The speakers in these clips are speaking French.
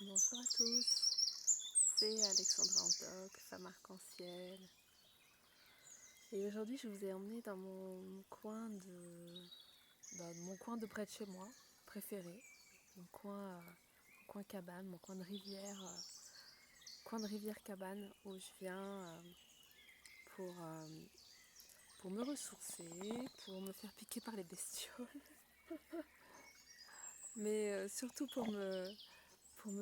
Bonjour à tous, c'est Alexandra Antoc, femme arc-en-ciel. Et aujourd'hui, je vous ai emmené dans mon mon coin de près de chez moi, préféré, mon coin cabane, mon coin de rivière cabane où je viens pour, euh, pour me ressourcer, pour me faire piquer par les bestioles, mais surtout pour me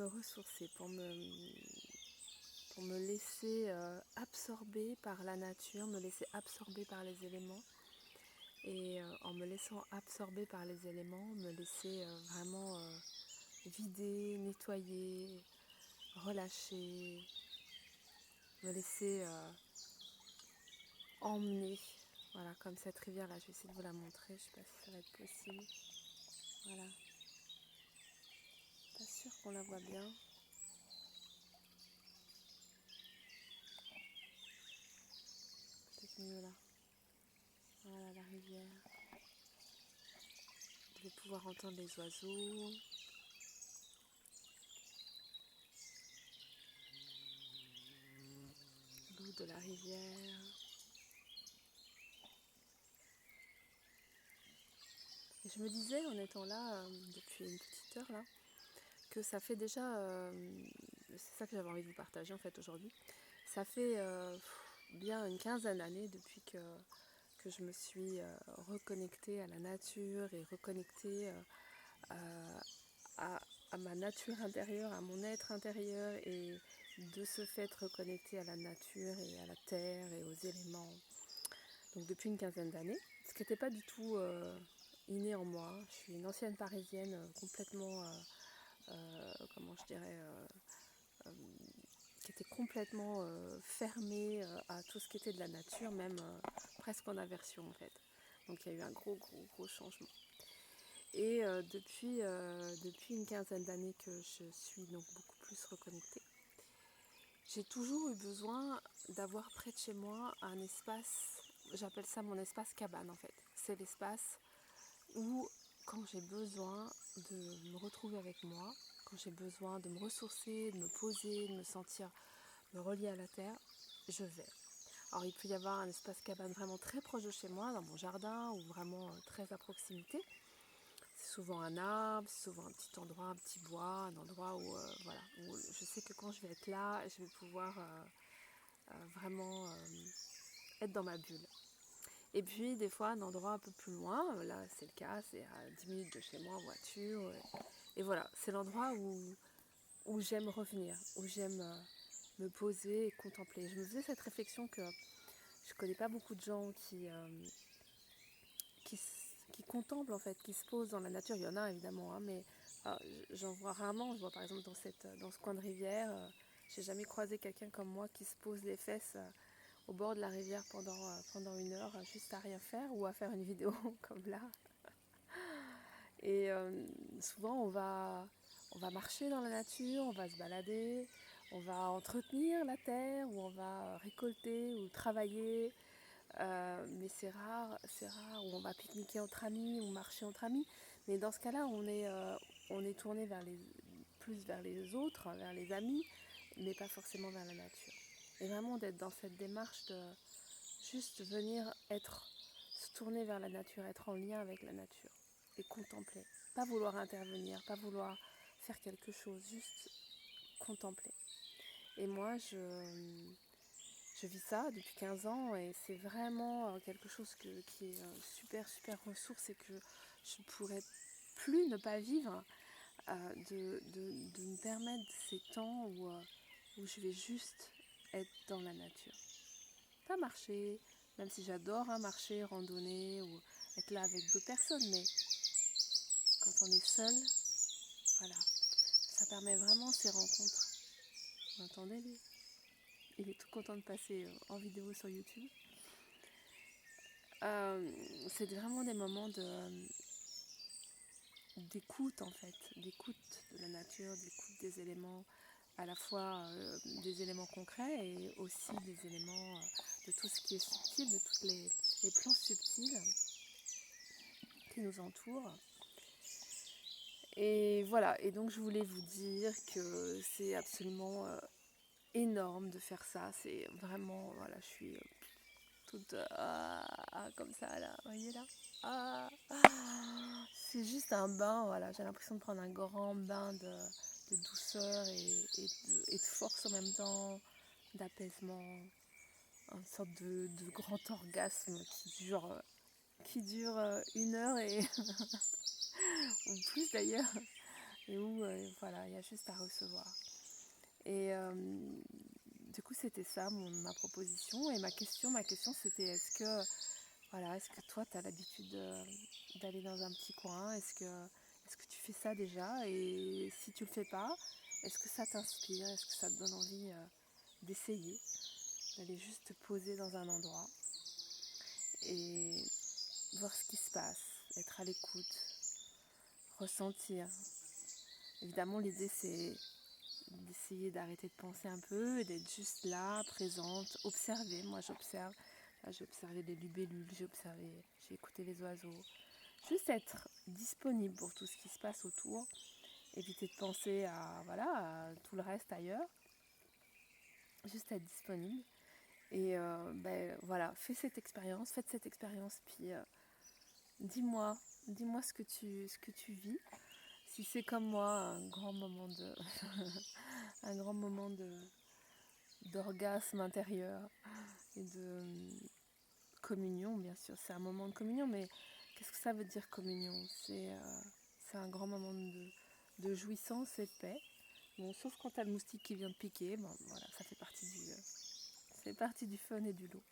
ressourcer, pour me laisser absorber par la nature, me laisser absorber par les éléments. Et en me laissant absorber par les éléments, me laisser vraiment vider, nettoyer, relâcher, me laisser emmener. Voilà, comme cette rivière-là, je vais essayer de vous la montrer, je sais pas si ça va être possible. Voilà, pas sûr qu'on la voit bien. Peut-être mieux là. Voilà la rivière. Vous devez pouvoir entendre les oiseaux. L'eau de la rivière. Et je me disais en étant là depuis une petite heure là, que ça fait déjà, c'est ça que j'avais envie de vous partager en fait aujourd'hui, ça fait bien une quinzaine d'années depuis que je me suis reconnectée à la nature et reconnectée à, à ma nature intérieure, à mon être intérieur et de ce fait reconnectée à la nature et à la terre et aux éléments. Donc depuis une quinzaine d'années, ce qui n'était pas du tout inné en moi. Je suis une ancienne parisienne complètement comment je dirais, qui était complètement fermée à tout ce qui était de la nature, même presque en aversion en fait. Donc il y a eu un gros changement. Et depuis une quinzaine d'années que je suis donc beaucoup plus reconnectée, j'ai toujours eu besoin d'avoir près de chez moi un espace, j'appelle ça mon espace cabane en fait. C'est l'espace où quand j'ai besoin de me retrouver avec moi, quand j'ai besoin de me ressourcer, de me poser, de me sentir me relier à la terre, je vais. Alors il peut y avoir un espace cabane vraiment très proche de chez moi, dans mon jardin, ou vraiment très à proximité. C'est souvent un arbre, c'est souvent un petit endroit, un petit bois, un endroit où, voilà, où je sais que quand je vais être là, je vais pouvoir vraiment être dans ma bulle. Et puis des fois un endroit un peu plus loin, là c'est le cas, c'est à 10 minutes de chez moi en voiture. Et voilà, c'est l'endroit où j'aime revenir, où j'aime me poser et contempler. Je me faisais cette réflexion que je connais pas beaucoup de gens qui, qui contemplent en fait, qui se posent dans la nature. Il y en a évidemment, hein, mais j'en vois rarement. Je vois par exemple dans ce coin de rivière, j'ai jamais croisé quelqu'un comme moi qui se pose les fesses au bord de la rivière pendant une heure, juste à rien faire ou à faire une vidéo comme là. Et souvent on va marcher dans la nature, on va se balader, on va entretenir la terre ou on va récolter ou travailler. Mais c'est rare où on va pique-niquer entre amis ou marcher entre amis. Mais dans ce cas-là, on est tourné plus vers les autres, vers les amis, mais pas forcément vers la nature. Et vraiment d'être dans cette démarche de juste venir être, se tourner vers la nature, être en lien avec la nature et contempler. Pas vouloir intervenir, pas vouloir faire quelque chose, juste contempler. Et moi, je vis ça depuis 15 ans et c'est vraiment quelque chose qui est super ressource et que je ne pourrais plus ne pas vivre, de me permettre ces temps où je vais juste être dans la nature. Pas marcher, même si j'adore marcher, randonner ou être là avec d'autres personnes, mais quand on est seul, voilà, ça permet vraiment ces rencontres. Vous entendez lui? Il est tout content de passer en vidéo sur YouTube. C'est vraiment des moments d'écoute en fait, d'écoute de la nature, d'écoute des éléments, à la fois des éléments concrets et aussi des éléments de tout ce qui est subtil, de toutes les plans subtils qui nous entourent. Et voilà, et donc je voulais vous dire que c'est absolument énorme de faire ça. C'est vraiment, voilà, je suis toute comme ça là, vous voyez là. C'est juste un bain, voilà, j'ai l'impression de prendre un grand bain de douceur et de force en même temps, d'apaisement, une sorte de grand orgasme qui dure 1 heure et ou plus d'ailleurs, et où voilà, il y a juste à recevoir. Et du coup, c'était ça ma proposition. Et ma question c'était est-ce que toi, tu as l'habitude d'aller dans un petit coin? Est-ce que tu fais ça déjà? Et si tu le fais pas, est-ce que ça t'inspire? Est-ce que ça te donne envie d'essayer, d'aller juste te poser dans un endroit et voir ce qui se passe, être à l'écoute, ressentir? Évidemment, l'idée c'est d'essayer d'arrêter de penser un peu et d'être juste là, présente, observer. Moi j'observe, là j'ai observé les libellules, j'ai écouté les oiseaux. Juste être disponible pour tout ce qui se passe autour, éviter de penser à tout le reste ailleurs, juste être disponible. Et voilà, faites cette expérience, puis dis-moi, dis-moi ce que tu vis. Si c'est comme moi, un grand moment d'orgasme intérieur et de communion, bien sûr, c'est un moment de communion, mais qu'est-ce que ça veut dire communion? C'est un grand moment de jouissance et de paix. Bon, sauf quand t'as le moustique qui vient de piquer, bon, voilà, ça fait partie du fun et du lot.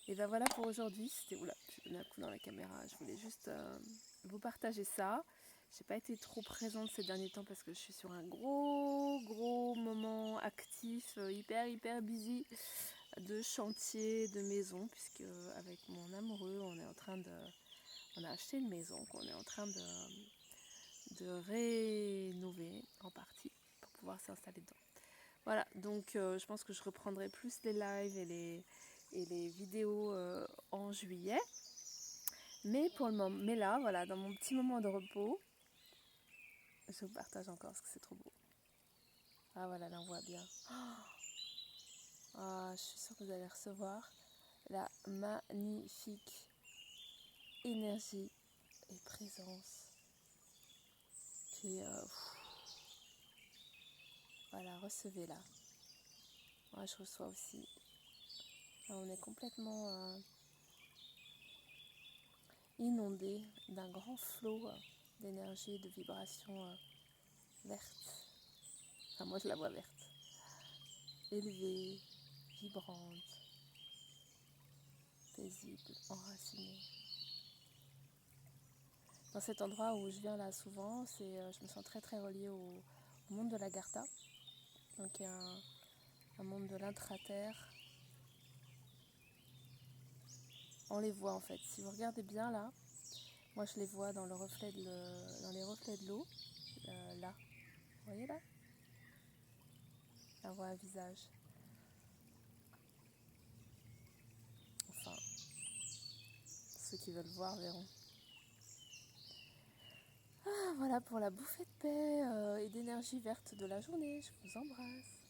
Et ben voilà pour aujourd'hui, c'était oula, je donne un coup dans la caméra, je voulais juste vous partager ça. J'ai pas été trop présente ces derniers temps parce que je suis sur un gros moment actif, hyper busy de chantier, de maison, puisque avec mon amoureux, on a acheté une maison qu'on est en train de rénover en partie pour pouvoir s'installer dedans. Voilà, donc je pense que je reprendrai plus les lives et les vidéos en juillet. Mais pour le moment, mais là, voilà, dans mon petit moment de repos, je vous partage encore parce que c'est trop beau. Ah voilà, là on voit bien. Ah, je suis sûre que vous allez recevoir la magnifique énergie et présence qui est... voilà, recevez-la. Moi je reçois aussi. Là, on est complètement inondé d'un grand flot d'énergie, de vibrations vertes. Enfin moi je la vois verte. Élevée, vibrante, paisible, enracinée. Dans cet endroit où je viens là souvent, je me sens très reliée au monde de l'Agartha, donc un monde de l'intraterre. On les voit en fait. Si vous regardez bien là, moi je les vois dans les reflets de l'eau, là. Vous voyez là? On voit un visage. Enfin, ceux qui veulent voir verront. Ah, voilà pour la bouffée de paix et d'énergie verte de la journée. Je vous embrasse.